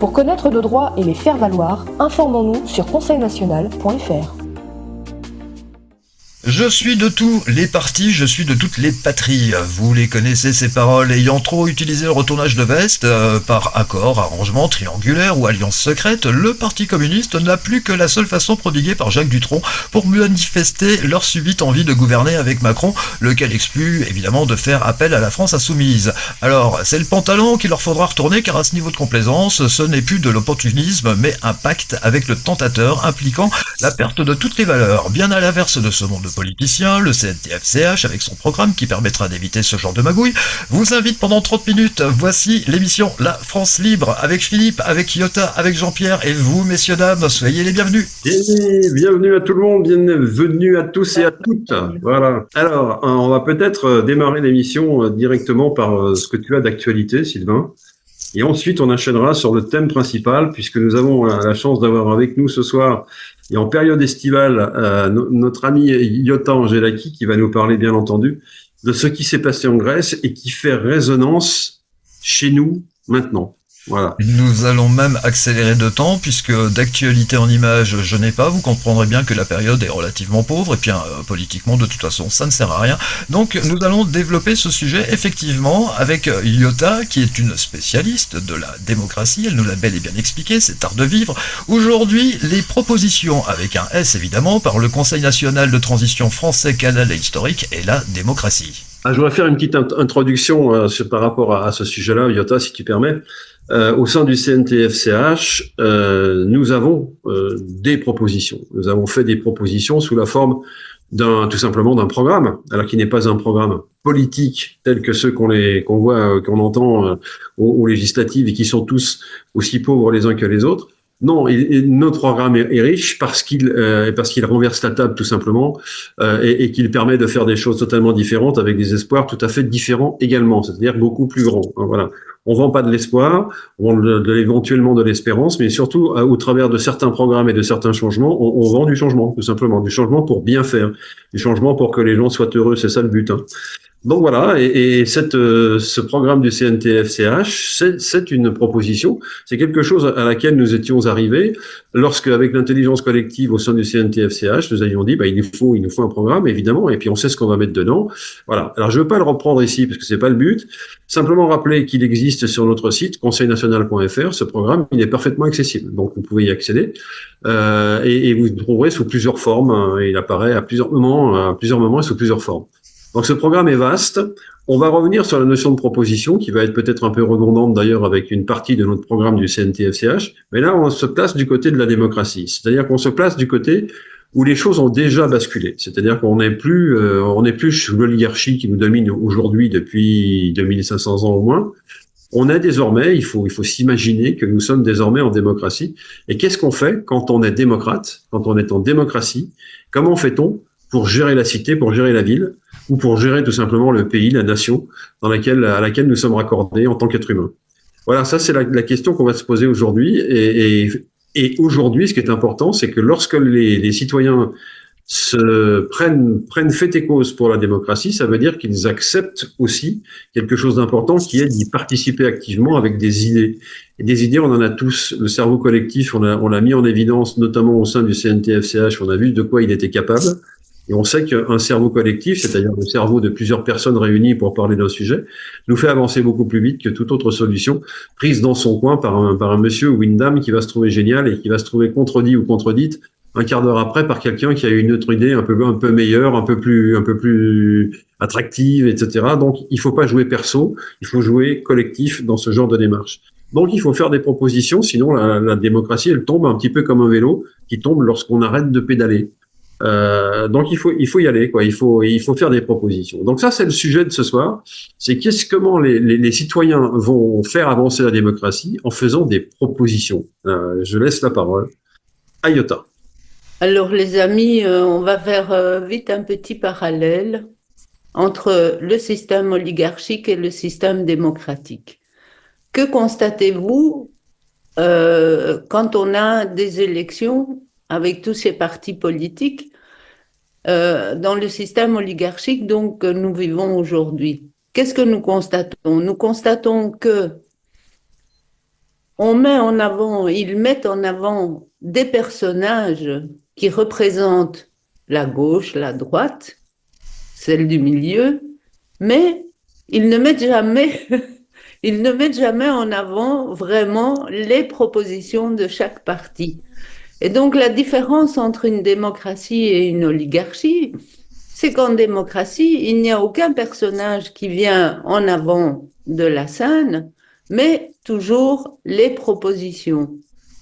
Pour connaître nos droits et les faire valoir, informons-nous sur conseilnational.fr. Je suis de tous les partis, je suis de toutes les patries. Vous les connaissez, ces paroles. Ayant trop utilisé le retournage de veste, par accord, arrangement, triangulaire ou alliance secrète, le Parti communiste n'a plus que la seule façon prodiguée par Jacques Dutronc pour manifester leur subite envie de gouverner avec Macron, lequel exclut évidemment de faire appel à la France insoumise. Alors, c'est le pantalon qu'il leur faudra retourner, car à ce niveau de complaisance, ce n'est plus de l'opportunisme, mais un pacte avec le tentateur impliquant la perte de toutes les valeurs. Bien à l'inverse de ce monde politicien, le CNTF-CH, avec son programme qui permettra d'éviter ce genre de magouille, vous invite pendant 30 minutes. Voici l'émission La France Libre, avec Philippe, avec Iota, avec Jean-Pierre et vous, messieurs, dames, soyez les bienvenus. Bienvenue à tout le monde, bienvenue à tous et à toutes. Voilà. Alors, on va peut-être démarrer l'émission directement par ce que tu as d'actualité, Sylvain. Et ensuite, on enchaînera sur le thème principal, puisque nous avons la chance d'avoir avec nous ce soir, et en période estivale, notre ami Iota Angelaki, qui va nous parler, bien entendu, de ce qui s'est passé en Grèce et qui fait résonance chez nous maintenant. Voilà. Nous allons même accélérer de temps, puisque d'actualité en images, je n'ai pas. Vous comprendrez bien que la période est relativement pauvre, et puis politiquement, de toute façon, ça ne sert à rien. Donc, nous allons développer ce sujet, effectivement, avec Iota, qui est une spécialiste de la démocratie. Elle nous l'a bel et bien expliqué, cet art de vivre. Aujourd'hui, les propositions, avec un S évidemment, par le Conseil national de transition français, canal et historique, et la démocratie. Je voudrais faire une petite introduction par rapport à ce sujet-là, Iota, si tu permets. Au sein du CNTF-CH, nous avons des propositions. Nous avons fait des propositions sous la forme tout simplement d'un programme, alors qui n'est pas un programme politique tel que ceux qu'on voit, qu'on entend aux législatives et qui sont tous aussi pauvres les uns que les autres. Non, notre programme est riche parce qu'il renverse la table tout simplement et qu'il permet de faire des choses totalement différentes avec des espoirs tout à fait différents également, c'est-à-dire beaucoup plus grands. Voilà. On vend pas de l'espoir, on vend éventuellement de l'espérance, mais surtout au travers de certains programmes et de certains changements, on vend du changement tout simplement, du changement pour bien faire, du changement pour que les gens soient heureux, c'est ça le but. Donc voilà, et ce programme du CNTF-CH, c'est une proposition, c'est quelque chose à laquelle nous étions arrivés lorsque, avec l'intelligence collective au sein du CNTF-CH, nous avions dit, il nous faut un programme, évidemment, et puis on sait ce qu'on va mettre dedans. Voilà. Alors je ne veux pas le reprendre ici parce que c'est pas le but. Simplement rappeler qu'il existe sur notre site conseilnational.fr. Ce programme, il est parfaitement accessible, donc vous pouvez y accéder et vous le trouverez sous plusieurs formes. Il apparaît à plusieurs moments et sous plusieurs formes. Donc ce programme est vaste. On va revenir sur la notion de proposition, qui va être peut-être un peu redondante d'ailleurs avec une partie de notre programme du CNTF-CH. Mais là, on se place du côté de la démocratie. C'est-à-dire qu'on se place du côté où les choses ont déjà basculé. C'est-à-dire qu'on n'est plus sous l'oligarchie qui nous domine aujourd'hui depuis 2500 ans au moins. On est désormais, il faut s'imaginer que nous sommes désormais en démocratie. Et qu'est-ce qu'on fait quand on est démocrate, quand on est en démocratie? Comment fait-on pour gérer la cité, pour gérer la ville, ou pour gérer tout simplement le pays, la nation à laquelle nous sommes raccordés en tant qu'êtres humains? Voilà, ça c'est la question qu'on va se poser aujourd'hui. Et aujourd'hui, ce qui est important, c'est que lorsque les citoyens prennent fait et cause pour la démocratie, ça veut dire qu'ils acceptent aussi quelque chose d'important qui est d'y participer activement avec des idées. Et des idées, on en a tous. Le cerveau collectif, on l'a mis en évidence, notamment au sein du CNTF-CH, on a vu de quoi il était capable. Et on sait qu'un cerveau collectif, c'est-à-dire le cerveau de plusieurs personnes réunies pour parler d'un sujet, nous fait avancer beaucoup plus vite que toute autre solution prise dans son coin par un monsieur ou une dame qui va se trouver génial et qui va se trouver contredit ou contredite un quart d'heure après par quelqu'un qui a une autre idée un peu meilleure, un peu plus attractive, etc. Donc, il faut pas jouer perso, il faut jouer collectif dans ce genre de démarche. Donc, il faut faire des propositions, sinon la démocratie, elle tombe un petit peu comme un vélo qui tombe lorsqu'on arrête de pédaler. Donc il faut y aller, quoi. Il faut faire des propositions. Donc ça, c'est le sujet de ce soir. C'est comment les citoyens vont faire avancer la démocratie en faisant des propositions. Je laisse la parole à Iota. Alors les amis, on va faire vite un petit parallèle entre le système oligarchique et le système démocratique. Que constatez-vous quand on a des élections avec tous ces partis politiques dans le système oligarchique que nous vivons aujourd'hui? Qu'est-ce que nous constatons? Nous constatons que ils mettent en avant des personnages qui représentent la gauche, la droite, celle du milieu, mais ils ne mettent jamais, ils ne mettent jamais en avant vraiment les propositions de chaque parti. Et donc la différence entre une démocratie et une oligarchie, c'est qu'en démocratie, il n'y a aucun personnage qui vient en avant de la scène, mais toujours les propositions.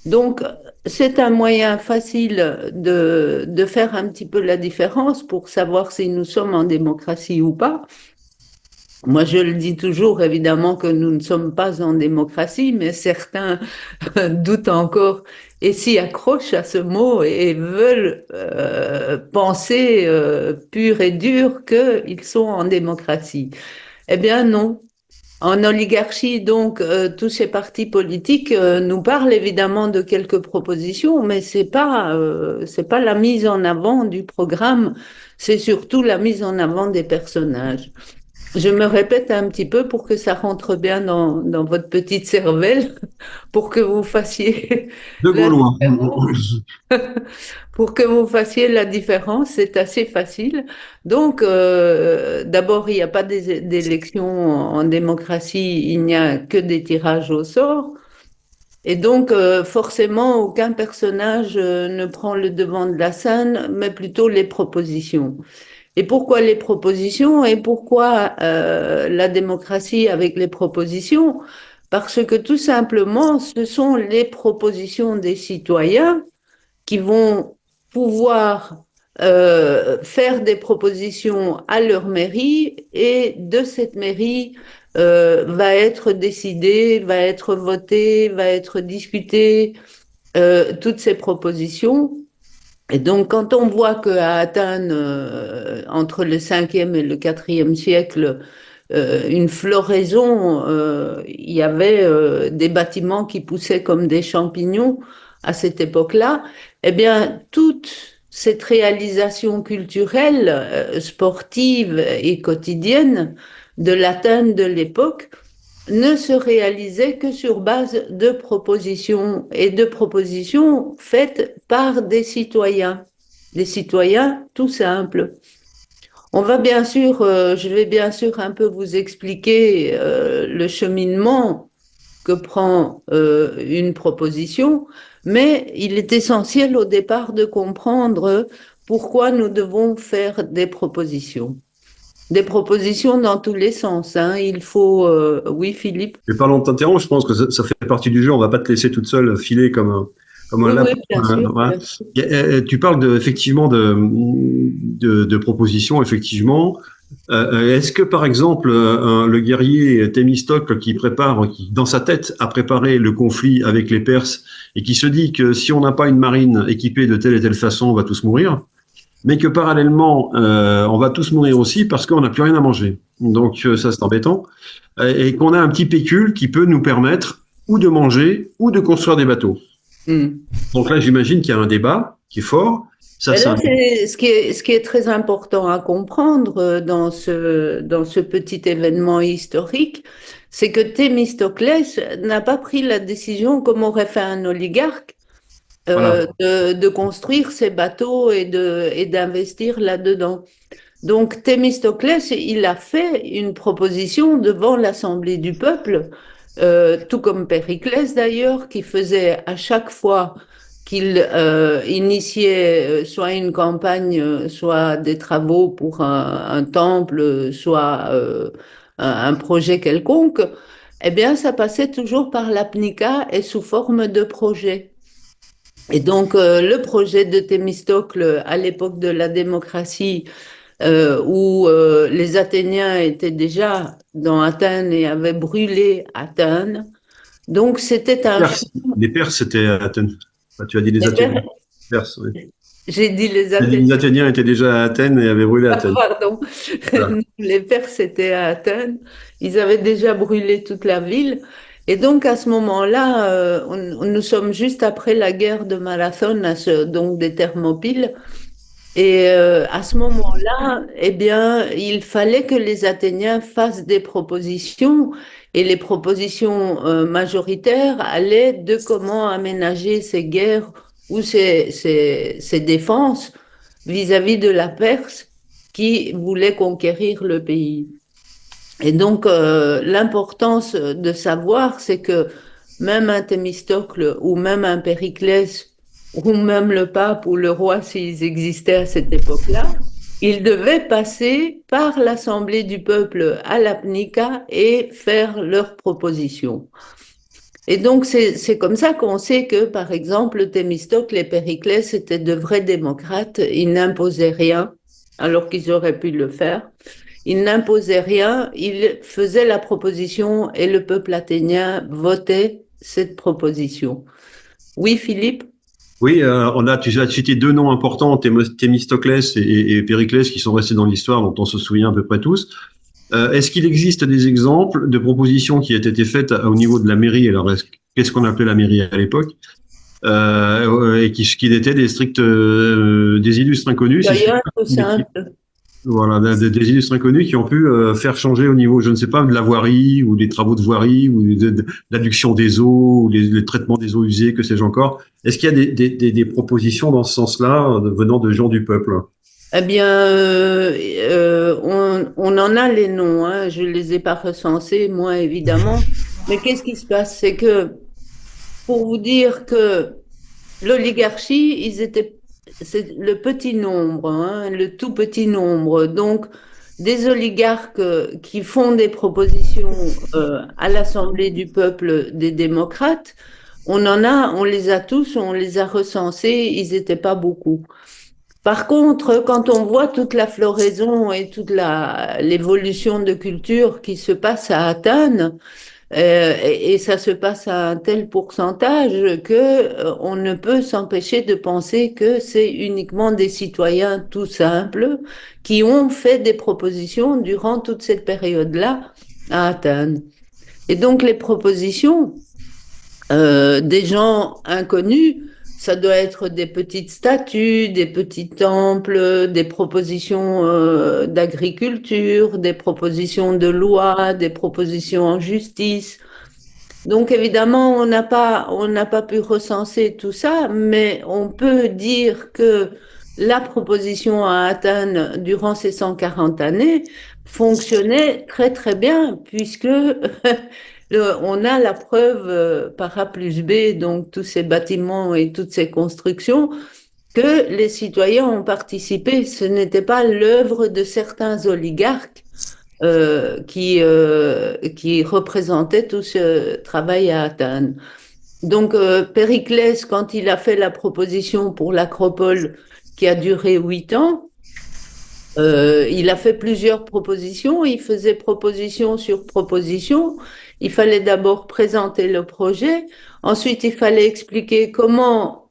Donc, c'est un moyen facile de faire un petit peu la différence pour savoir si nous sommes en démocratie ou pas. Moi, je le dis toujours, évidemment, que nous ne sommes pas en démocratie, mais certains doutent encore et s'y accrochent à ce mot et veulent penser pur et dur qu'ils sont en démocratie. Eh bien, non. En oligarchie, donc, tous ces partis politiques nous parlent évidemment de quelques propositions, mais c'est pas la mise en avant du programme, c'est surtout la mise en avant des personnages. Je me répète un petit peu pour que ça rentre bien dans votre petite cervelle, pour que vous fassiez De la Gaulois. différence. Pour que vous fassiez la différence, c'est assez facile. Donc, d'abord, il n'y a pas d'élection en démocratie, il n'y a que des tirages au sort. Et donc, forcément, aucun personnage ne prend le devant de la scène, mais plutôt les propositions. Et pourquoi les propositions et pourquoi la démocratie avec les propositions? Parce que tout simplement, ce sont les propositions des citoyens qui vont pouvoir faire des propositions à leur mairie et de cette mairie va être décidé, va être voté, va être discuté toutes ces propositions. Et donc, quand on voit qu'à Athènes, entre le 5e et le 4e siècle, une floraison, il y avait des bâtiments qui poussaient comme des champignons à cette époque-là, eh bien, toute cette réalisation culturelle, sportive et quotidienne de l'Athènes de l'époque ne se réalisait que sur base de propositions et de propositions faites par des citoyens tout simples. On va bien sûr, je vais bien sûr un peu vous expliquer le cheminement que prend une proposition, mais il est essentiel au départ de comprendre pourquoi nous devons faire des propositions. Des propositions dans tous les sens, hein. Il faut, oui, Philippe. Mais parlons de t'interrompre, je pense que ça fait partie du jeu. On va pas te laisser toute seule filer comme un Oui, lapin. oui, bien sûr, Voilà. bien sûr. Tu parles effectivement de propositions, effectivement. Est-ce que, par exemple, le guerrier Thémistocle qui, dans sa tête, a préparé le conflit avec les Perses et qui se dit que si on n'a pas une marine équipée de telle et telle façon, on va tous mourir, mais que parallèlement, on va tous mourir aussi parce qu'on n'a plus rien à manger. Donc ça, c'est embêtant. Et qu'on a un petit pécule qui peut nous permettre ou de manger ou de construire des bateaux. Donc là, j'imagine qu'il y a un débat qui est fort. Ça, Et là, c'est ce qui est très important à comprendre dans ce petit événement historique, c'est que Thémistoclès n'a pas pris la décision, comme aurait fait un oligarque, voilà. de construire ses bateaux et d'investir là-dedans. Donc, Thémistoclès, il a fait une proposition devant l'Assemblée du peuple, tout comme Périclès d'ailleurs, qui faisait à chaque fois qu'il initiait soit une campagne, soit des travaux pour un temple, soit un projet quelconque, eh bien, ça passait toujours par l'apnica et sous forme de projet. Et donc, le projet de Thémistocle à l'époque de la démocratie, où les Athéniens étaient déjà dans Athènes et avaient brûlé Athènes. Donc, c'était un... Les Perses, c'était à Athènes. Enfin, tu as dit les Athéniens. Perses, oui. J'ai dit les Les Athéniens. Athéniens étaient déjà à Athènes et avaient brûlé Athènes. Pardon. Voilà. Les Perses étaient à Athènes. Ils avaient déjà brûlé toute la ville. Et donc, à ce moment-là, nous sommes juste après la guerre de Marathon, donc des Thermopyles. Et à ce moment-là, eh bien, il fallait que les Athéniens fassent des propositions Et les propositions majoritaires allaient de comment aménager ces guerres ou ces défenses vis-à-vis de la Perse qui voulait conquérir le pays. Et donc, l'importance de savoir, c'est que même un Thémistocle ou même un Périclès ou même le pape ou le roi, s'ils existaient à cette époque-là, ils devaient passer par l'Assemblée du peuple à l'Apnica et faire leurs propositions. Et donc, c'est comme ça qu'on sait que, par exemple, Thémistocle et Périclès étaient de vrais démocrates. Ils n'imposaient rien, alors qu'ils auraient pu le faire. Ils n'imposaient rien, ils faisaient la proposition et le peuple athénien votait cette proposition. Oui, Philippe? Oui, tu as cité deux noms importants, Thémistoclès et Périclès, qui sont restés dans l'histoire, dont on se souvient à peu près tous. Est-ce qu'il existe des exemples de propositions qui aient été faites au niveau de la mairie? Alors, qu'est-ce qu'on appelait la mairie à l'époque? Et qui étaient des stricts, des illustres inconnus, si je puis D'ailleurs, tout dire, simple. voilà, des illustres inconnus qui ont pu faire changer au niveau, je ne sais pas, de la voirie ou des travaux de voirie ou de l'adduction des eaux ou les traitements des eaux usées, que sais-je encore. Est-ce qu'il y a des propositions dans ce sens-là venant de gens du peuple? Eh bien, on en a les noms, hein. Je ne les ai pas recensés, moi, évidemment. Mais qu'est-ce qui se passe? C'est que, pour vous dire que l'oligarchie, c'est le petit nombre, hein, le tout petit nombre. Donc, des oligarques qui font des propositions à l'Assemblée du peuple des démocrates, on les a tous, on les a recensés, ils n'étaient pas beaucoup. Par contre, quand on voit toute la floraison et toute l'évolution de culture qui se passe à Athènes, et ça se passe à un tel pourcentage que on ne peut s'empêcher de penser que c'est uniquement des citoyens tout simples qui ont fait des propositions durant toute cette période-là à Athènes. Et donc les propositions des gens inconnus, ça doit être des petites statues, des petits temples, des propositions d'agriculture, des propositions de loi, des propositions en justice. Donc évidemment, on n'a pas pu recenser tout ça, mais on peut dire que la proposition à Athènes durant ces 140 années fonctionnait très très bien, puisque on a la preuve par A plus B, donc tous ces bâtiments et toutes ces constructions, que les citoyens ont participé. Ce n'était pas l'œuvre de certains oligarques qui représentait tout ce travail à Athènes. Donc, Périclès, quand il a fait la proposition pour l'Acropole, qui a duré 8 ans, il a fait plusieurs propositions, il faisait proposition sur proposition. Il fallait d'abord présenter le projet, ensuite il fallait expliquer comment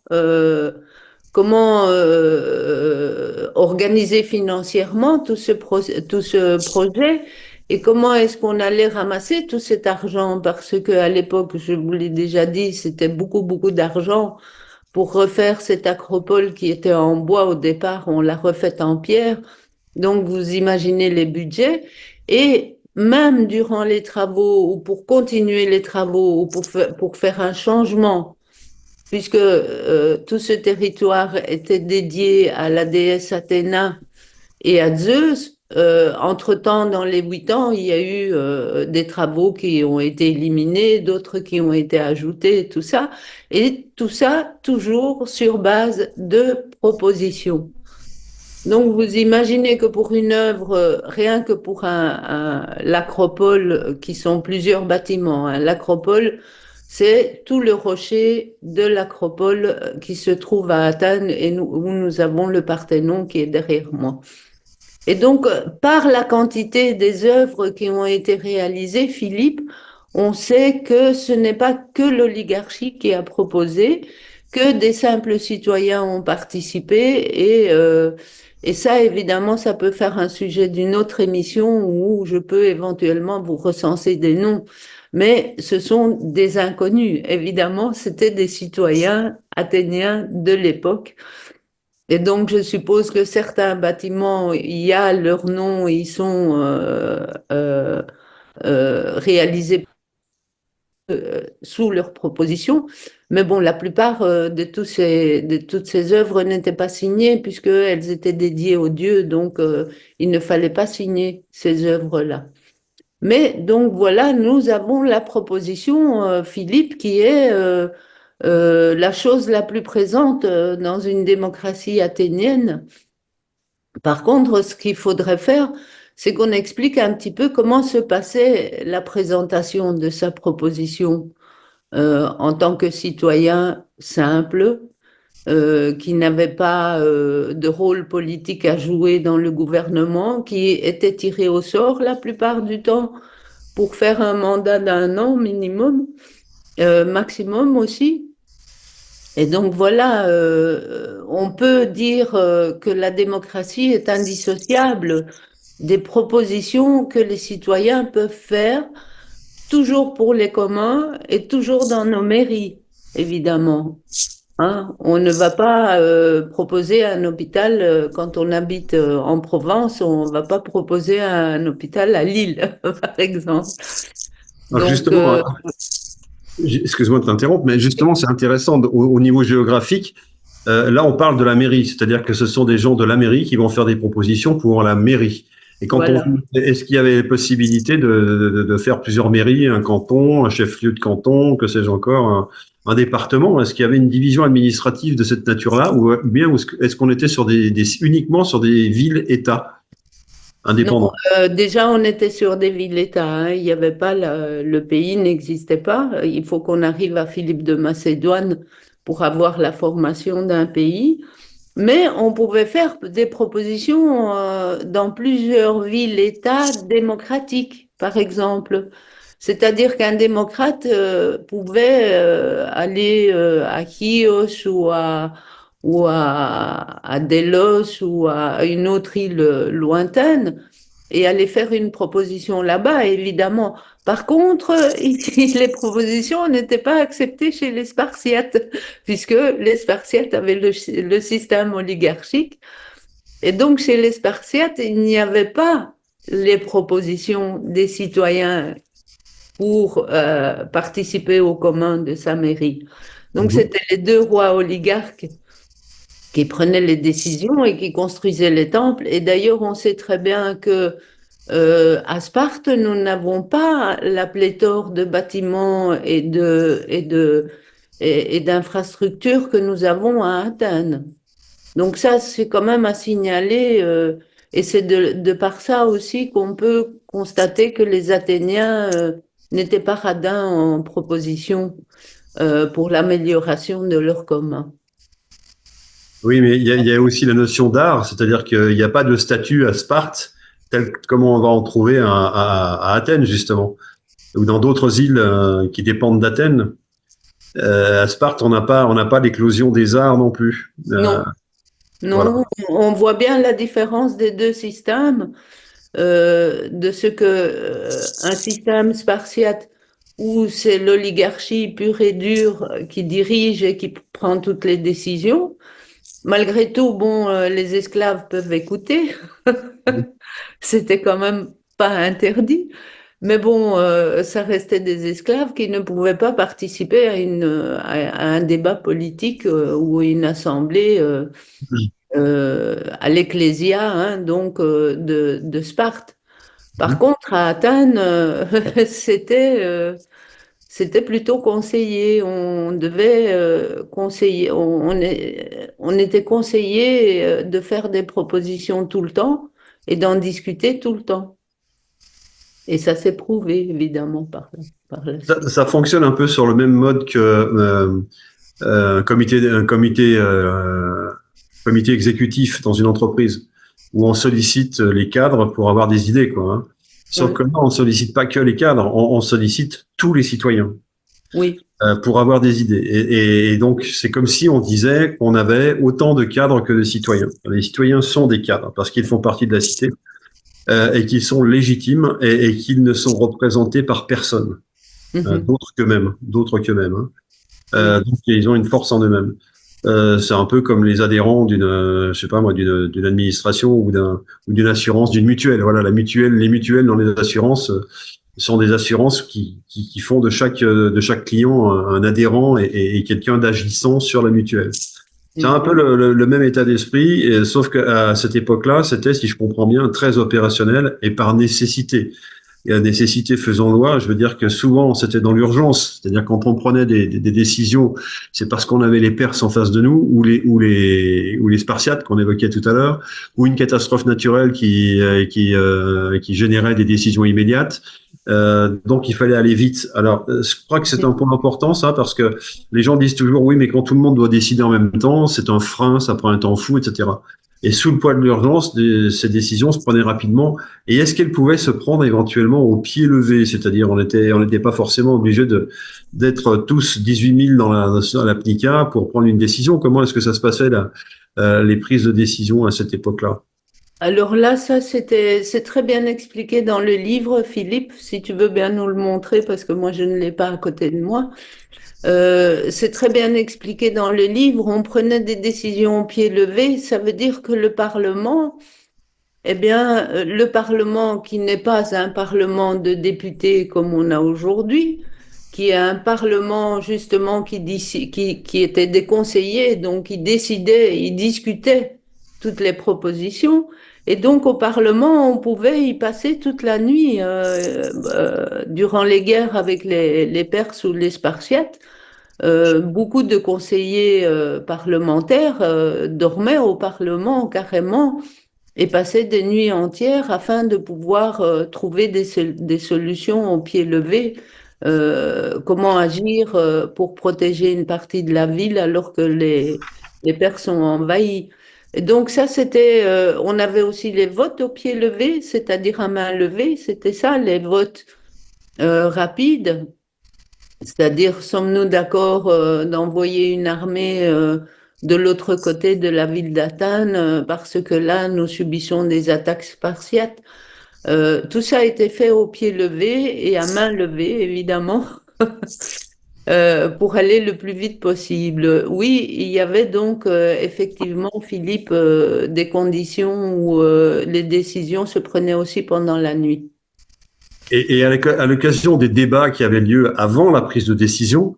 organiser financièrement tout ce projet et comment est-ce qu'on allait ramasser tout cet argent parce qu'à l'époque, je vous l'ai déjà dit, c'était beaucoup, beaucoup d'argent pour refaire cette acropole qui était en bois au départ, on l'a refaite en pierre. Donc, vous imaginez les budgets et même durant les travaux ou pour continuer les travaux ou pour faire un changement puisque tout ce territoire était dédié à la déesse Athéna et à Zeus. Entre-temps, dans les 8 ans, il y a eu des travaux qui ont été éliminés, d'autres qui ont été ajoutés, tout ça. Et tout ça toujours sur base de propositions. Donc, vous imaginez que pour une œuvre, rien que pour l'acropole, qui sont plusieurs bâtiments, hein, l'acropole, c'est tout le rocher de l'acropole qui se trouve à Athènes et où nous avons le Parthénon qui est derrière moi. Et donc, par la quantité des œuvres qui ont été réalisées, Philippe, on sait que ce n'est pas que l'oligarchie qui a proposé, que des simples citoyens ont participé et ça, évidemment, ça peut faire un sujet d'une autre émission où je peux éventuellement vous recenser des noms. Mais ce sont des inconnus. Évidemment, c'était des citoyens athéniens de l'époque. Et donc, je suppose que certains bâtiments, il y a leur nom, ils sont réalisés sous leurs propositions. Mais bon, la plupart de toutes ces œuvres n'étaient pas signées puisqu'elles étaient dédiées aux dieux, donc il ne fallait pas signer ces œuvres-là. Mais donc voilà, nous avons la proposition, Philippe, qui est la chose la plus présente dans une démocratie athénienne. Par contre, ce qu'il faudrait faire, c'est qu'on explique un petit peu comment se passait la présentation de sa proposition en tant que citoyen simple, qui n'avait pas de rôle politique à jouer dans le gouvernement, qui était tiré au sort la plupart du temps pour faire un mandat d'1 an minimum, maximum aussi. Et donc voilà, on peut dire que la démocratie est indissociable des propositions que les citoyens peuvent faire, toujours pour les communs et toujours dans nos mairies, évidemment. Hein, on ne va pas proposer un hôpital quand on habite en Provence, on ne va pas proposer un hôpital à Lille, par exemple. Alors Donc, justement, excuse-moi de t'interrompre, mais justement, c'est intéressant au niveau géographique. Là, on parle de la mairie, c'est-à-dire que ce sont des gens de la mairie qui vont faire des propositions pour la mairie. Et quand voilà. est-ce qu'il y avait possibilité de faire plusieurs mairies, un canton, un chef-lieu de canton, que sais-je encore, un département? Est-ce qu'il y avait une division administrative de cette nature-là, ou bien est-ce qu'on était sur uniquement sur des villes-États indépendants? Non, déjà, on était sur des villes-États. Hein. Il n'y avait pas le pays n'existait pas. Il faut qu'on arrive à Philippe de Macédoine pour avoir la formation d'un pays. Mais on pouvait faire des propositions dans plusieurs villes-États démocratiques, par exemple. C'est-à-dire qu'un démocrate pouvait aller à Chios ou à Delos ou à une autre île lointaine et aller faire une proposition là-bas, évidemment. Par contre, ici, les propositions n'étaient pas acceptées chez les Spartiates, puisque les Spartiates avaient le système oligarchique. Et donc, chez les Spartiates, il n'y avait pas les propositions des citoyens pour participer au commun de sa mairie. Donc, c'était les 2 rois oligarques qui prenaient les décisions et qui construisaient les temples. Et d'ailleurs, on sait très bien que à Sparte, nous n'avons pas la pléthore de bâtiments et d'infrastructures que nous avons à Athènes. Donc ça, c'est quand même à signaler, et c'est de par ça aussi qu'on peut constater que les Athéniens n'étaient pas radins en proposition pour l'amélioration de leur commun. Oui, mais il y a aussi la notion d'art, c'est-à-dire qu'il n'y a pas de statue à Sparte, tel comme on va en trouver à Athènes, justement, ou dans d'autres îles qui dépendent d'Athènes. À Sparte, on n'a pas l'éclosion des arts non plus. Non, Voilà. on voit bien la différence des 2 systèmes, de ce que un système spartiate où c'est l'oligarchie pure et dure qui dirige et qui prend toutes les décisions. Malgré tout, bon, les esclaves peuvent écouter. C'était quand même pas interdit. Mais bon, ça restait des esclaves qui ne pouvaient pas participer à un débat politique ou une assemblée à l'Ecclésia, hein, donc de Sparte. Par contre, à Athènes, c'était plutôt conseillé. On devait conseiller, on était conseillé de faire des propositions tout le temps et d'en discuter tout le temps. Et ça s'est prouvé, évidemment, par la suite. Ça fonctionne un peu sur le même mode que comité exécutif dans une entreprise, où on sollicite les cadres pour avoir des idées, quoi. Hein. Sauf que là, on sollicite pas que les cadres, on sollicite tous les citoyens. Oui. Pour avoir des idées. Et donc, c'est comme si on disait qu'on avait autant de cadres que de citoyens. Les citoyens sont des cadres parce qu'ils font partie de la cité et qu'ils sont légitimes et qu'ils ne sont représentés par personne, d'autres qu'eux-mêmes. Hein. Donc, ils ont une force en eux-mêmes. C'est un peu comme les adhérents d'une, je sais pas moi, d'une administration ou d'une assurance, d'une mutuelle. Voilà, les mutuelles dans les assurances, Ce sont des assurances qui font de chaque client un adhérent et quelqu'un d'agissant sur la mutuelle. C'est un peu le même état d'esprit, sauf qu'à cette époque-là, c'était, si je comprends bien, très opérationnel et par nécessité. Et la nécessité faisant loi, je veux dire que souvent c'était dans l'urgence, c'est-à-dire quand on prenait des décisions, c'est parce qu'on avait les Perses en face de nous ou les Spartiates qu'on évoquait tout à l'heure, ou une catastrophe naturelle qui générait des décisions immédiates. Donc il fallait aller vite. Alors je crois que c'est un point important ça, parce que les gens disent toujours oui, mais quand tout le monde doit décider en même temps, c'est un frein, ça prend un temps fou, etc. Et sous le poids de l'urgence, ces décisions se prenaient rapidement. Et est-ce qu'elles pouvaient se prendre éventuellement au pied levé? C'est-à-dire, on n'était pas forcément obligé d'être tous 18 000 dans la PNICA pour prendre une décision. Comment est-ce que ça se passait, là, les prises de décision à cette époque-là? Alors là, c'est très bien expliqué dans le livre, Philippe, si tu veux bien nous le montrer, parce que moi, je ne l'ai pas à côté de moi. C'est très bien expliqué dans le livre. On prenait des décisions au pied levé. Ça veut dire que le Parlement, eh bien, le Parlement qui n'est pas un Parlement de députés comme on a aujourd'hui, qui est un Parlement justement qui était des conseillers, donc ils décidaient, ils discutaient toutes les propositions. Et donc au Parlement, on pouvait y passer toute la nuit durant les guerres avec les Perses ou les Spartiates. Beaucoup de conseillers parlementaires dormaient au Parlement carrément et passaient des nuits entières afin de pouvoir trouver des solutions au pied levé. Comment agir pour protéger une partie de la ville alors que les Perses sont envahis. Et donc ça, on avait aussi les votes au pied levé, c'est-à-dire à main levée, c'était ça, les votes rapides. C'est-à-dire, sommes-nous d'accord d'envoyer une armée de l'autre côté de la ville d'Athènes parce que là, nous subissons des attaques spartiates. Tout ça a été fait au pied levé et à main levée, évidemment, pour aller le plus vite possible. Oui, il y avait donc effectivement, Philippe, des conditions où les décisions se prenaient aussi pendant la nuit. Et à l'occasion des débats qui avaient lieu avant la prise de décision,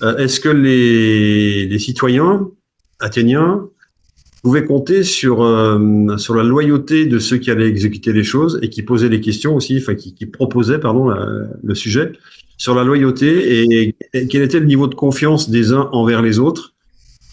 est-ce que les citoyens athéniens pouvaient compter sur la loyauté de ceux qui allaient exécuter les choses et qui posaient les questions aussi, enfin qui proposaient, pardon, le sujet sur la loyauté et quel était le niveau de confiance des uns envers les autres,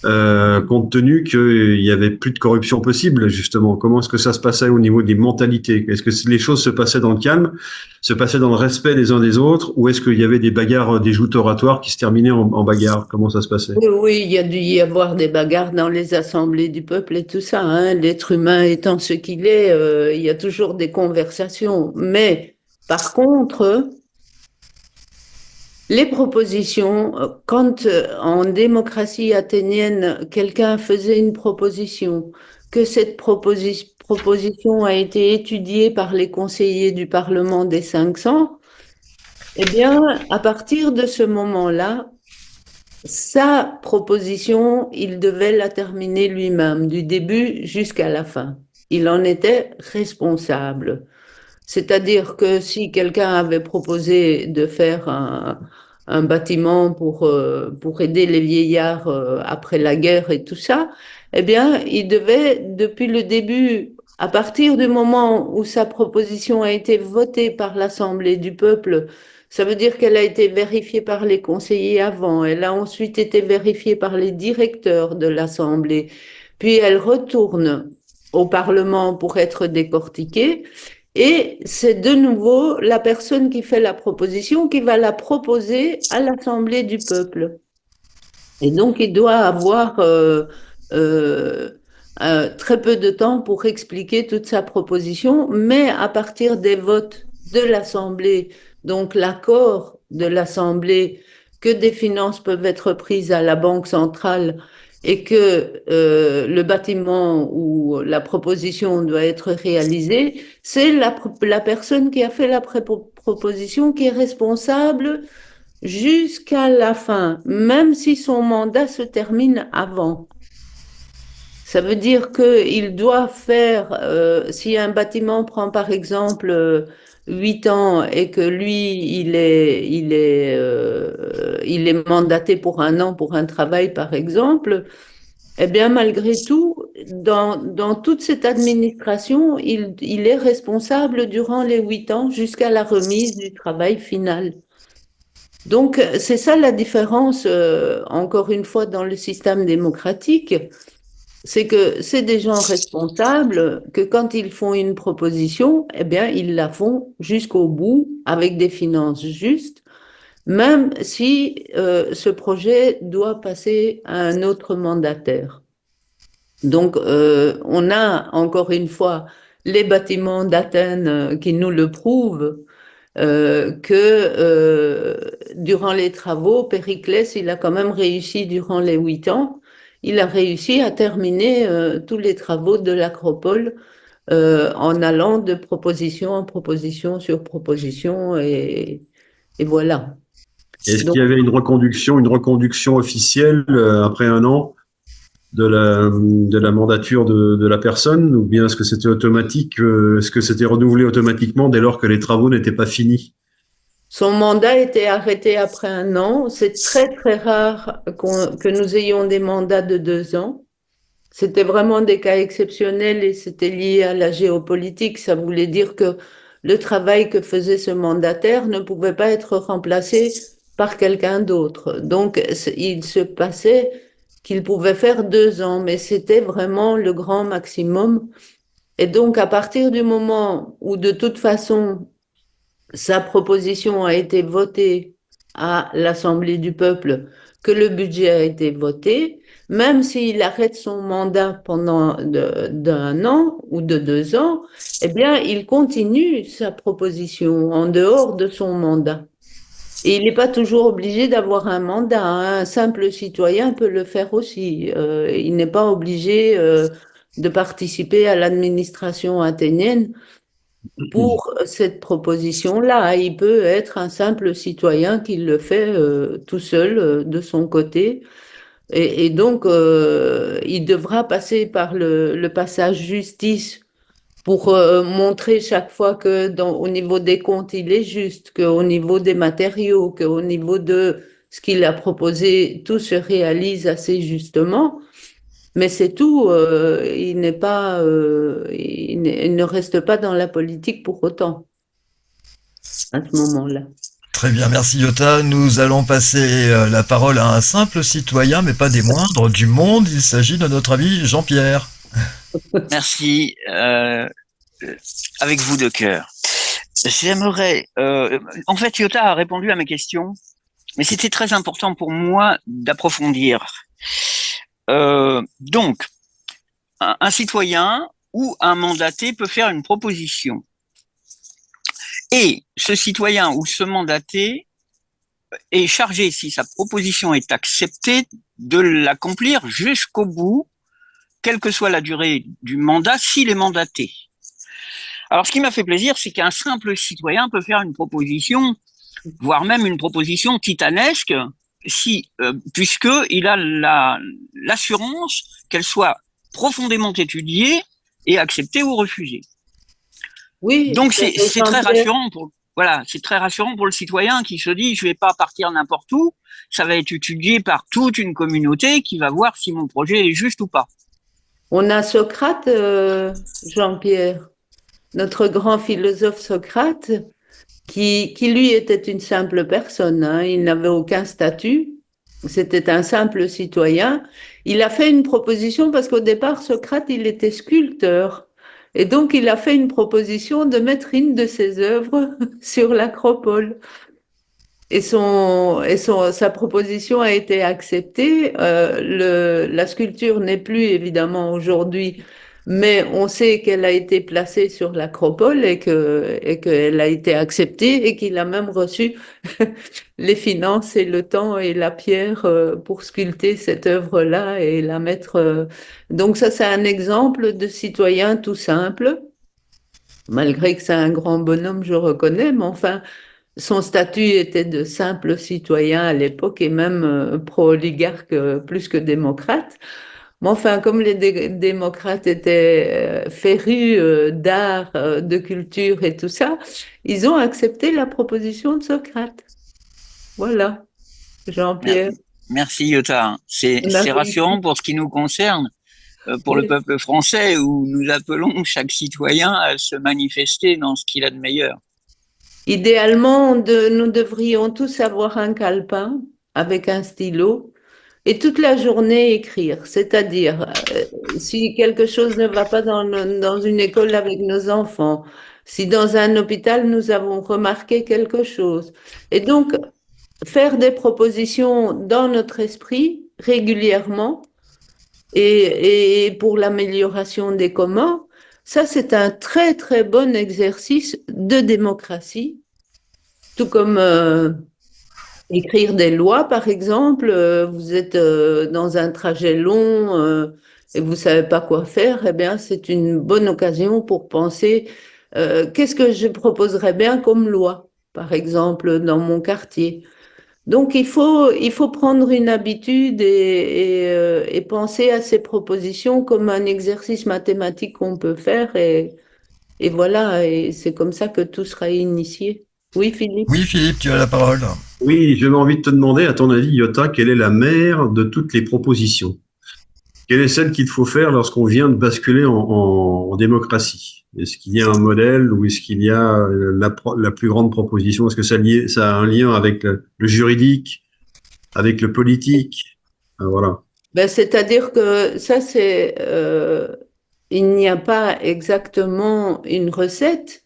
compte tenu qu'il y avait plus de corruption possible, justement. Comment est-ce que ça se passait au niveau des mentalités? Est-ce que les choses se passaient dans le calme, se passaient dans le respect des uns des autres, ou est-ce qu'il y avait des bagarres, des joutes oratoires qui se terminaient en bagarre? Comment ça se passait? Oui, oui, il y a dû y avoir des bagarres dans les assemblées du peuple et tout ça, hein. L'être humain étant ce qu'il est, il y a toujours des conversations. Mais par contre, les propositions, quand en démocratie athénienne, quelqu'un faisait une proposition, que cette proposition a été étudiée par les conseillers du Parlement des 500, eh bien, à partir de ce moment-là, sa proposition, il devait la terminer lui-même, du début jusqu'à la fin. Il en était responsable. C'est-à-dire que si quelqu'un avait proposé de faire un bâtiment pour aider les vieillards après la guerre et tout ça, eh bien, il devait, depuis le début, à partir du moment où sa proposition a été votée par l'Assemblée du peuple, ça veut dire qu'elle a été vérifiée par les conseillers avant, elle a ensuite été vérifiée par les directeurs de l'Assemblée, puis elle retourne au Parlement pour être décortiquée. Et c'est de nouveau la personne qui fait la proposition qui va la proposer à l'Assemblée du peuple. Et donc, il doit avoir euh, très peu de temps pour expliquer toute sa proposition, mais à partir des votes de l'Assemblée, donc l'accord de l'Assemblée que des finances peuvent être prises à la Banque centrale et que le bâtiment où la proposition doit être réalisée, c'est la personne qui a fait la proposition qui est responsable jusqu'à la fin, même si son mandat se termine avant. Ça veut dire qu'il doit faire, si un bâtiment prend par exemple 8 ans et que lui, il est mandaté pour 1 an pour un travail, par exemple, eh bien, malgré tout, dans toute cette administration, il est responsable durant les 8 ans jusqu'à la remise du travail final. Donc, c'est ça la différence, encore une fois, dans le système démocratique, c'est que c'est des gens responsables que quand ils font une proposition, eh bien, ils la font jusqu'au bout avec des finances justes, même si ce projet doit passer à un autre mandataire. Donc, on a encore une fois les bâtiments d'Athènes qui nous le prouvent, que durant les travaux, Périclès, il a quand même réussi durant les 8 ans, il a réussi à terminer tous les travaux de l'Acropole en allant de proposition en proposition sur proposition et voilà. Est-ce Donc, qu'il y avait une reconduction officielle après 1 an de la mandature de la personne, ou bien est-ce que c'était automatique, est-ce que c'était renouvelé automatiquement dès lors que les travaux n'étaient pas finis? son mandat était arrêté après 1 an. C'est très, très rare que nous ayons des mandats de 2 ans. C'était vraiment des cas exceptionnels et c'était lié à la géopolitique. Ça voulait dire que le travail que faisait ce mandataire ne pouvait pas être remplacé par quelqu'un d'autre. Donc, il se passait qu'il pouvait faire 2 ans, mais c'était vraiment le grand maximum. Et donc, à partir du moment où, de toute façon, sa proposition a été votée à l'Assemblée du peuple, que le budget a été voté, même s'il arrête son mandat pendant d'1 an ou de 2 ans, eh bien, il continue sa proposition en dehors de son mandat. Et il n'est pas toujours obligé d'avoir un mandat, hein. Un simple citoyen peut le faire aussi. Il n'est pas obligé de participer à l'administration athénienne pour cette proposition-là. Il peut être un simple citoyen qui le fait tout seul de son côté. Et donc, il devra passer par le passage justice pour montrer chaque fois que au niveau des comptes, il est juste, qu'au niveau des matériaux, qu'au niveau de ce qu'il a proposé, tout se réalise assez justement. Mais c'est tout, il ne reste pas dans la politique pour autant, à ce moment-là. Très bien, merci Yota. Nous allons passer la parole à un simple citoyen, mais pas des moindres, du monde. Il s'agit de notre ami Jean-Pierre. Merci. Avec vous de cœur. J'aimerais... en fait, Yota a répondu à mes questions, mais c'était très important pour moi d'approfondir. Donc, un citoyen ou un mandaté peut faire une proposition. Et ce citoyen ou ce mandaté est chargé, si sa proposition est acceptée, de l'accomplir jusqu'au bout, quelle que soit la durée du mandat, s'il est mandaté. Alors, ce qui m'a fait plaisir, c'est qu'un simple citoyen peut faire une proposition, voire même une proposition titanesque, puisque il a l'assurance qu'elle soit profondément étudiée et acceptée ou refusée. Oui. Donc c'est très rassurant c'est très rassurant pour le citoyen qui se dit je vais pas partir n'importe où, ça va être étudié par toute une communauté qui va voir si mon projet est juste ou pas. On a Socrate, Jean-Pierre, notre grand philosophe Socrate, qui lui était une simple personne, hein. Il n'avait aucun statut, c'était un simple citoyen. Il a fait une proposition parce qu'au départ, Socrate, il était sculpteur. Et donc, il a fait une proposition de mettre une de ses œuvres sur l'Acropole. Et sa proposition a été acceptée. La sculpture n'est plus évidemment aujourd'hui, mais on sait qu'elle a été placée sur l'Acropole et qu'elle a été acceptée et qu'il a même reçu les finances et le temps et la pierre pour sculpter cette œuvre-là et la mettre. Donc ça, c'est un exemple de citoyen tout simple, malgré que c'est un grand bonhomme, je reconnais, mais enfin, son statut était de simple citoyen à l'époque et même pro-oligarque plus que démocrate. Mais enfin, comme les démocrates étaient férus d'art, de culture et tout ça, ils ont accepté la proposition de Socrate. Voilà, Mer- Jean-Pierre. Merci, Yota. On a C'est réussi. rassurant pour ce qui nous concerne, pour le Oui. peuple français, où nous appelons chaque citoyen à se manifester dans ce qu'il a de meilleur. Idéalement, nous devrions tous avoir un calepin avec un stylo et toute la journée écrire. C'est-à-dire, si quelque chose ne va pas dans une école avec nos enfants, si dans un hôpital nous avons remarqué quelque chose. Et donc, faire des propositions dans notre esprit régulièrement et pour l'amélioration des communs, ça, c'est un très, très bon exercice de démocratie, tout comme écrire des lois, par exemple. Vous êtes dans un trajet long et vous savez pas quoi faire, eh bien, c'est une bonne occasion pour penser qu'est-ce que je proposerais bien comme loi, par exemple, dans mon quartier. Donc, il faut prendre une habitude et penser à ces propositions comme un exercice mathématique qu'on peut faire et voilà, et c'est comme ça que tout sera initié. Oui, Philippe? Oui, Philippe, tu as la parole. Oui, j'avais envie de te demander, à ton avis, Iota, quelle est la mère de toutes les propositions? Quelle est celle qu'il faut faire lorsqu'on vient de basculer en démocratie? Est-ce qu'il y a un modèle ou est-ce qu'il y a la plus grande proposition? Est-ce que ça a un lien avec le juridique, avec le politique? Voilà. Ben, c'est-à-dire que ça, il n'y a pas exactement une recette,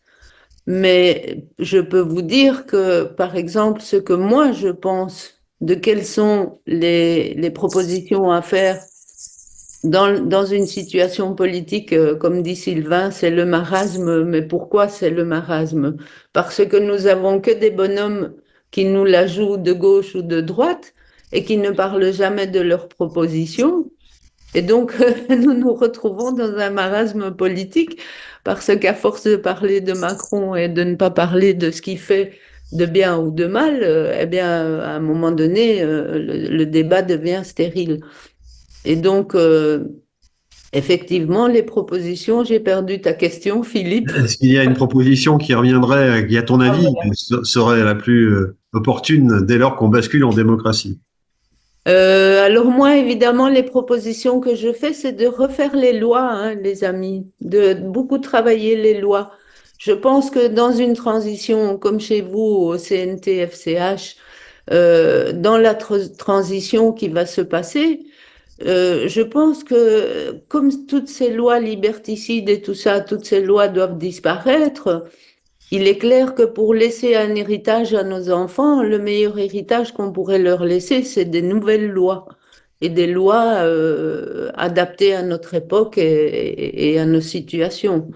mais je peux vous dire que, par exemple, ce que moi je pense de quelles sont les propositions à faire dans une situation politique, comme dit Sylvain, c'est le marasme. Mais pourquoi c'est le marasme? Parce que nous avons que des bonhommes qui nous la jouent de gauche ou de droite et qui ne parlent jamais de leurs propositions. Et donc, nous nous retrouvons dans un marasme politique parce qu'à force de parler de Macron et de ne pas parler de ce qu'il fait de bien ou de mal, eh bien, à un moment donné, le débat devient stérile. Et donc, effectivement, les propositions, j'ai perdu ta question, Philippe. Est-ce qu'il y a une proposition qui reviendrait, qui, à ton Ah, avis, voilà. serait la plus opportune dès lors qu'on bascule en démocratie? Alors moi, évidemment, les propositions que je fais, c'est de refaire les lois, hein, les amis, de beaucoup travailler les lois. Je pense que dans une transition comme chez vous au CNT-FCH, dans la transition qui va se passer, je pense que comme toutes ces lois liberticides et tout ça, toutes ces lois doivent disparaître. Il est clair que pour laisser un héritage à nos enfants, le meilleur héritage qu'on pourrait leur laisser, c'est des nouvelles lois et des lois adaptées à notre époque et à nos situations.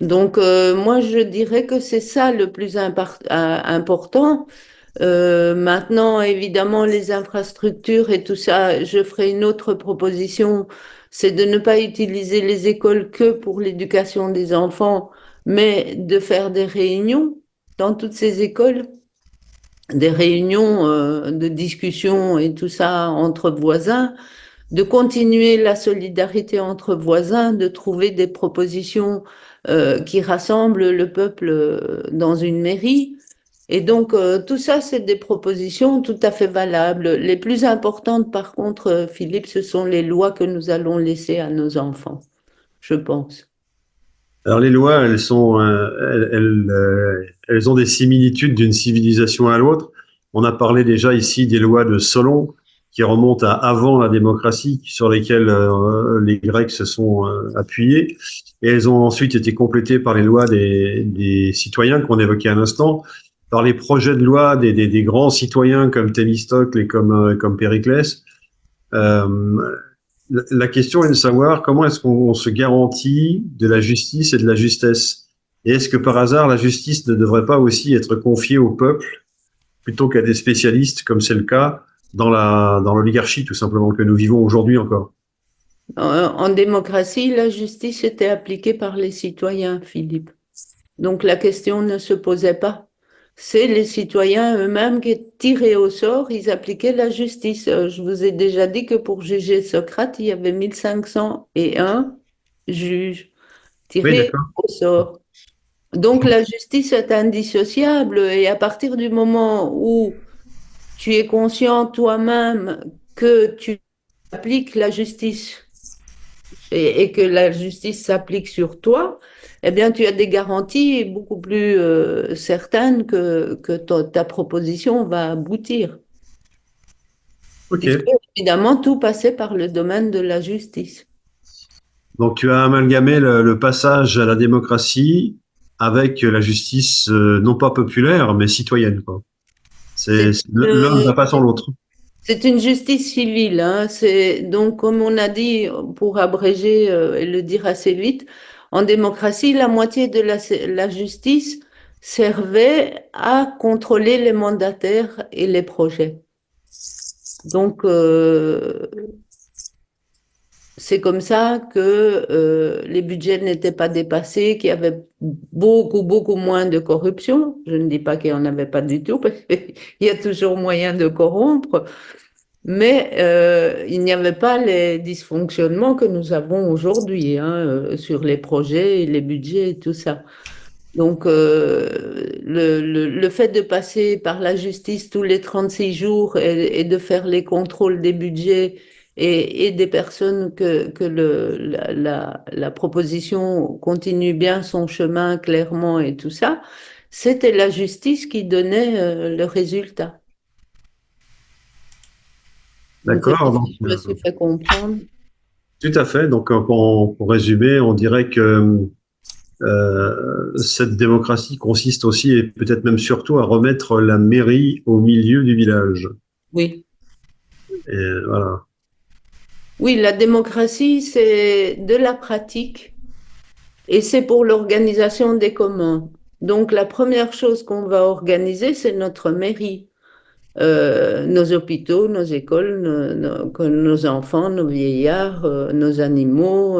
Donc, moi, je dirais que c'est ça le plus important. Maintenant, évidemment, les infrastructures et tout ça, je ferai une autre proposition, c'est de ne pas utiliser les écoles que pour l'éducation des enfants, mais de faire des réunions dans toutes ces écoles, des réunions de discussion et tout ça entre voisins, de continuer la solidarité entre voisins, de trouver des propositions qui rassemblent le peuple dans une mairie. Et donc, tout ça, c'est des propositions tout à fait valables. Les plus importantes, par contre, Philippe, ce sont les lois que nous allons laisser à nos enfants, je pense. Alors les lois, elles ont des similitudes d'une civilisation à l'autre. On a parlé déjà ici des lois de Solon, qui remontent à avant la démocratie, sur lesquelles les Grecs se sont appuyés. Et elles ont ensuite été complétées par les lois des citoyens qu'on évoquait à l'instant, par les projets de loi des grands citoyens comme Thémistocle et comme Périclès. Euh, la question est de savoir comment est-ce qu'on se garantit de la justice et de la justesse. Et est-ce que par hasard, la justice ne devrait pas aussi être confiée au peuple plutôt qu'à des spécialistes, comme c'est le cas dans l'oligarchie, tout simplement, que nous vivons aujourd'hui encore? En démocratie, la justice était appliquée par les citoyens, Philippe. Donc, la question ne se posait pas. c'est les citoyens eux-mêmes qui, tirés au sort, ils appliquaient la justice. Je vous ai déjà dit que pour juger Socrate, il y avait 1501 juges Oui, tirés d'accord. au sort. Donc la justice est indissociable et à partir du moment où tu es conscient toi-même que tu appliques la justice et que la justice s'applique sur toi, eh bien, tu as des garanties beaucoup plus certaines que ta proposition va aboutir. Puisque, Ok. évidemment, tout passait par le domaine de la justice. Donc, tu as amalgamé le passage à la démocratie avec la justice, non pas populaire, mais citoyenne, quoi. C'est L'un ne va pas sans l'autre. c'est une justice civile, hein. C'est donc, comme on a dit, pour abréger et le dire assez vite, en démocratie, la moitié de la justice servait à contrôler les mandataires et les projets. Donc, c'est comme ça que les budgets n'étaient pas dépassés, qu'il y avait beaucoup, beaucoup moins de corruption. Je ne dis pas qu'il n'y en avait pas du tout, parce qu'il y a toujours moyen de corrompre. Mais il n'y avait pas les dysfonctionnements que nous avons aujourd'hui hein, sur les projets, les budgets et tout ça. Donc, le fait de passer par la justice tous les 36 jours et de faire les contrôles des budgets et des personnes que la proposition continue bien son chemin clairement et tout ça, c'était la justice qui donnait le résultat. Je ne sais pas D'accord. Donc, si je me suis fait comprendre. tout à fait. Donc, pour résumer, on dirait que cette démocratie consiste aussi, et peut-être même surtout, à remettre la mairie au milieu du village. Oui. Et voilà. Oui, la démocratie, c'est de la pratique et c'est pour l'organisation des communs. Donc, la première chose qu'on va organiser, c'est notre mairie. Nos hôpitaux, nos écoles, nos enfants, nos vieillards, nos animaux,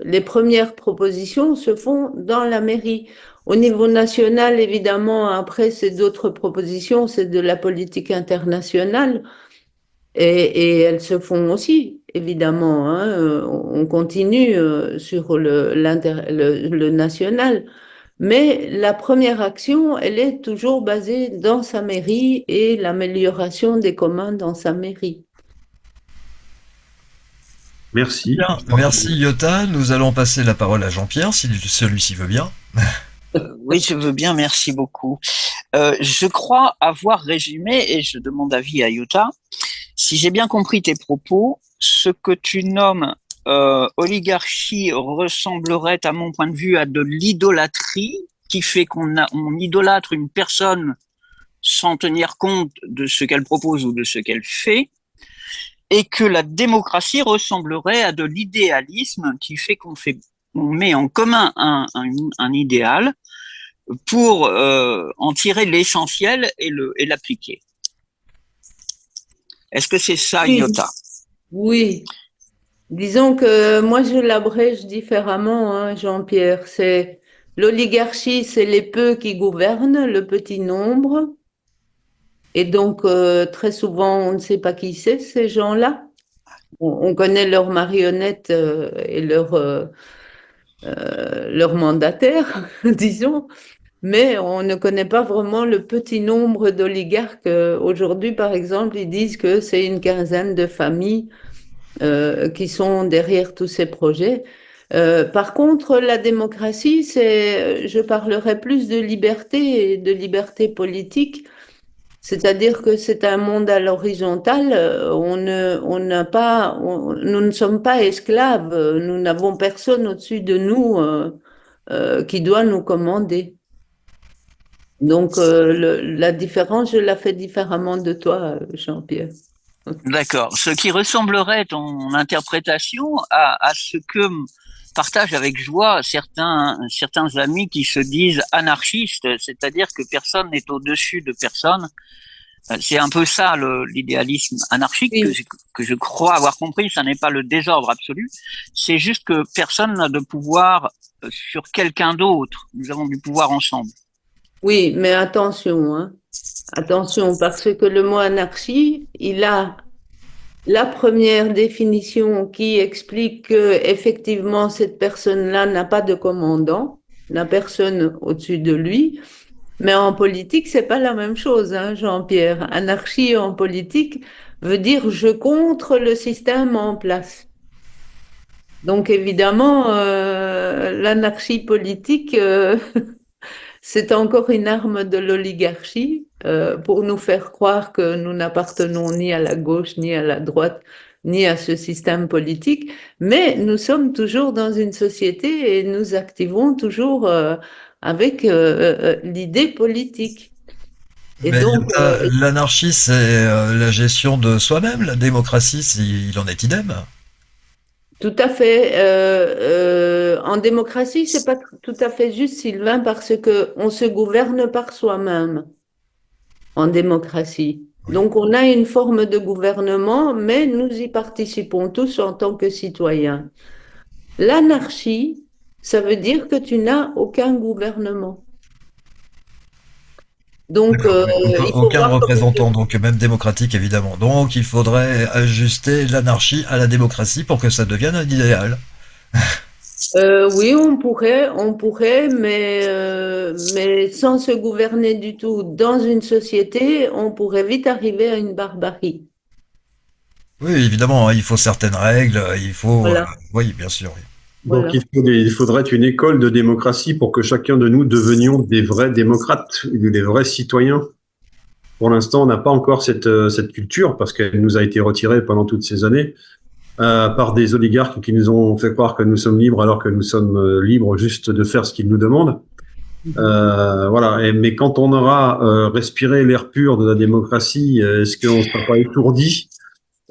les premières propositions se font dans la mairie. Au niveau national, évidemment, après, c'est d'autres propositions, c'est de la politique internationale et elles se font aussi, évidemment. Hein. On continue sur le national. Mais la première action, elle est toujours basée dans sa mairie et l'amélioration des communs dans sa mairie. Merci. Bien, merci Yota. Nous allons passer la parole à Jean-Pierre, si celui-ci veut bien. Oui, je veux bien, merci beaucoup. Je crois avoir résumé, et je demande avis à Yuta, si j'ai bien compris tes propos, ce que tu nommes oligarchie ressemblerait, à mon point de vue, à de l'idolâtrie, qui fait on idolâtre une personne sans tenir compte de ce qu'elle propose ou de ce qu'elle fait, et que la démocratie ressemblerait à de l'idéalisme qui fait on met en commun un idéal pour en tirer l'essentiel et l'appliquer. Est-ce que c'est ça, Oui, Iota? oui. Disons que moi, je l'abrège différemment, hein, Jean-Pierre. C'est l'oligarchie, c'est les peu qui gouvernent, le petit nombre. Et donc, très souvent, on ne sait pas qui c'est, ces gens-là. On connaît leurs marionnettes et leurs mandataires, disons, mais on ne connaît pas vraiment le petit nombre d'oligarques. Aujourd'hui, par exemple, ils disent que c'est une quinzaine de familles qui sont derrière tous ces projets. Par contre, la démocratie, je parlerai plus de liberté et de liberté politique. C'est-à-dire que c'est un monde à l'horizontale. Nous ne sommes pas esclaves. Nous n'avons personne au-dessus de nous qui doit nous commander. Donc, la différence, je la fais différemment de toi, Jean-Pierre. D'accord. Ce qui ressemblerait, ton interprétation, à ce que partagent avec joie certains amis qui se disent anarchistes, c'est-à-dire que personne n'est au-dessus de personne, C'est un peu ça l'idéalisme anarchique Oui, que je crois avoir compris. Ça n'est pas le désordre absolu. C'est juste que personne n'a de pouvoir sur quelqu'un d'autre. Nous avons du pouvoir ensemble. oui, mais attention, hein. Attention, parce que le mot anarchie, il a la première définition qui explique que effectivement cette personne-là n'a pas de commandant, n'a personne au-dessus de lui. Mais en politique, c'est pas la même chose, hein, Jean-Pierre. Anarchie en politique veut dire je contre le système en place. Donc évidemment, l'anarchie politique, c'est encore une arme de l'oligarchie pour nous faire croire que nous n'appartenons ni à la gauche, ni à la droite, ni à ce système politique, mais nous sommes toujours dans une société et nous activons toujours avec l'idée politique. Et Mais donc, l'anarchie, c'est la gestion de soi-même. La démocratie, il en est idem. tout à fait. En démocratie, c'est pas tout à fait juste, Sylvain, parce que on se gouverne par soi-même en démocratie. Oui. Donc, on a une forme de gouvernement, mais nous y participons tous en tant que citoyens. L'anarchie, ça veut dire que tu n'as aucun gouvernement. Donc, D'accord. Oui. Donc il faut aucun voir comment... représentant, donc même démocratique évidemment. Donc il faudrait ajuster l'anarchie à la démocratie pour que ça devienne un idéal. Oui, on pourrait, mais sans se gouverner du tout dans une société, on pourrait vite arriver à une barbarie. Oui, évidemment, hein, il faut certaines règles, il faut... Voilà, oui, bien sûr. Oui. Donc, voilà. il faudrait une école de démocratie pour que chacun de nous devenions des vrais démocrates, des vrais citoyens. Pour l'instant, on n'a pas encore cette culture parce qu'elle nous a été retirée pendant toutes ces années par des oligarques qui nous ont fait croire que nous sommes libres alors que nous sommes libres juste de faire ce qu'ils nous demandent. Voilà. Mais quand on aura respiré l'air pur de la démocratie, est-ce qu'on ne sera pas étourdi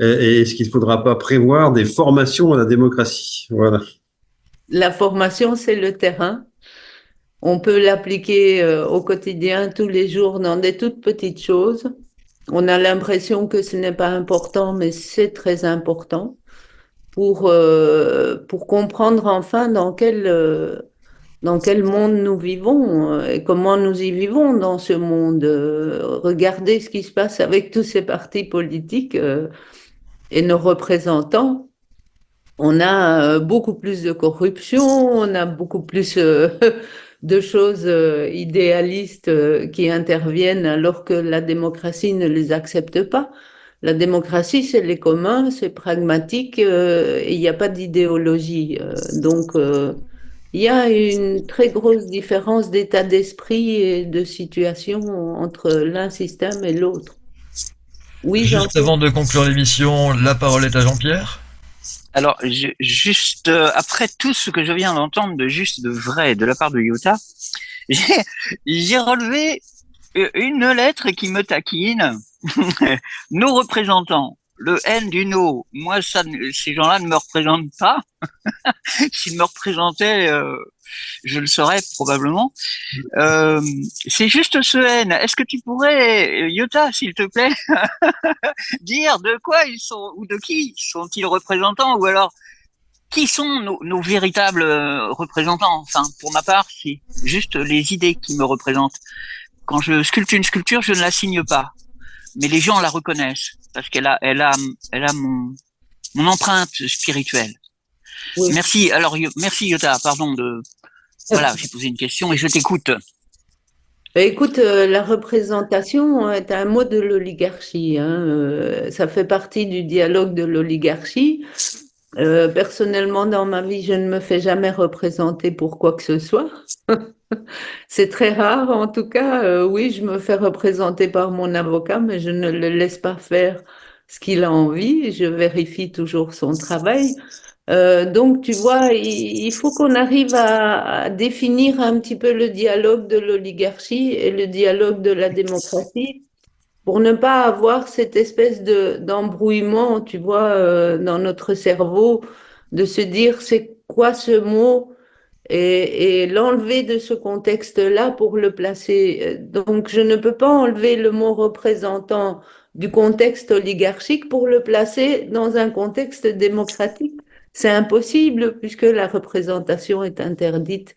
et est-ce qu'il ne faudra pas prévoir des formations à la démocratie? Voilà. La formation, c'est le terrain. On peut l'appliquer au quotidien, tous les jours, dans des toutes petites choses. On a l'impression que ce n'est pas important, mais c'est très important pour comprendre enfin dans quel monde nous vivons et comment nous y vivons dans ce monde. Regardez ce qui se passe avec tous ces partis politiques et nos représentants. On a beaucoup plus de corruption, on a beaucoup plus de choses idéalistes qui interviennent alors que la démocratie ne les accepte pas. La démocratie, c'est les communs, c'est pragmatique et il n'y a pas d'idéologie. Donc, il y a une très grosse différence d'état d'esprit et de situation entre l'un système et l'autre. Oui, Juste Jean-Pierre. avant de conclure l'émission, la parole est à Jean-Pierre. Alors, juste après tout ce que je viens d'entendre de juste, de vrai, de la part de Iota, j'ai j'ai relevé une lettre qui me taquine. Nos représentants, le N du no, moi, ça, ces gens-là ne me représentent pas. S'ils me représentaient, je le saurais probablement. Euh, c'est juste ce N. Est-ce que tu pourrais, Iota, s'il te plaît, dire de quoi ils sont ou de qui sont-ils représentants ou alors qui sont nos véritables représentants? Enfin, pour ma part, c'est juste les idées qui me représentent. Quand je sculpte une sculpture, je ne la signe pas, mais les gens la reconnaissent parce elle a mon empreinte spirituelle. Oui. Merci. Alors, merci Yota. Pardon de, voilà, j'ai posé une question et je t'écoute. Ben, écoute, la représentation est un mot de l'oligarchie, hein, ça fait partie du dialogue de l'oligarchie. Personnellement, dans ma vie, je ne me fais jamais représenter pour quoi que ce soit. C'est très rare, en tout cas. Oui, je me fais représenter par mon avocat, mais je ne le laisse pas faire ce qu'il a envie. Je vérifie toujours son travail. Donc, tu vois, il faut qu'on arrive à définir un petit peu le dialogue de l'oligarchie et le dialogue de la démocratie pour ne pas avoir cette espèce d'embrouillement, tu vois, dans notre cerveau, de se dire c'est quoi ce mot et l'enlever de ce contexte-là pour le placer. Donc, je ne peux pas enlever le mot représentant du contexte oligarchique pour le placer dans un contexte démocratique. C'est impossible puisque la représentation est interdite.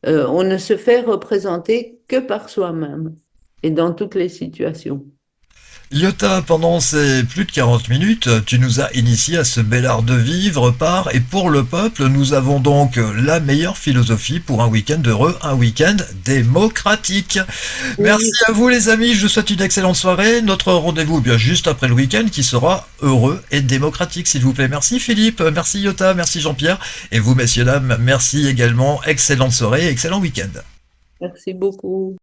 On ne se fait représenter que par soi-même et dans toutes les situations. Iota, pendant ces plus de 40 minutes, tu nous as initié à ce bel art de vivre par et pour le peuple. Nous avons donc la meilleure philosophie pour un week-end heureux, un week-end démocratique. Oui. Merci à vous les amis, je vous souhaite une excellente soirée. Notre rendez-vous bien juste après le week-end qui sera heureux et démocratique s'il vous plaît. Merci Philippe, merci Iota, merci Jean-Pierre. Et vous messieurs dames, merci également. Excellente soirée, excellent week-end. Merci beaucoup.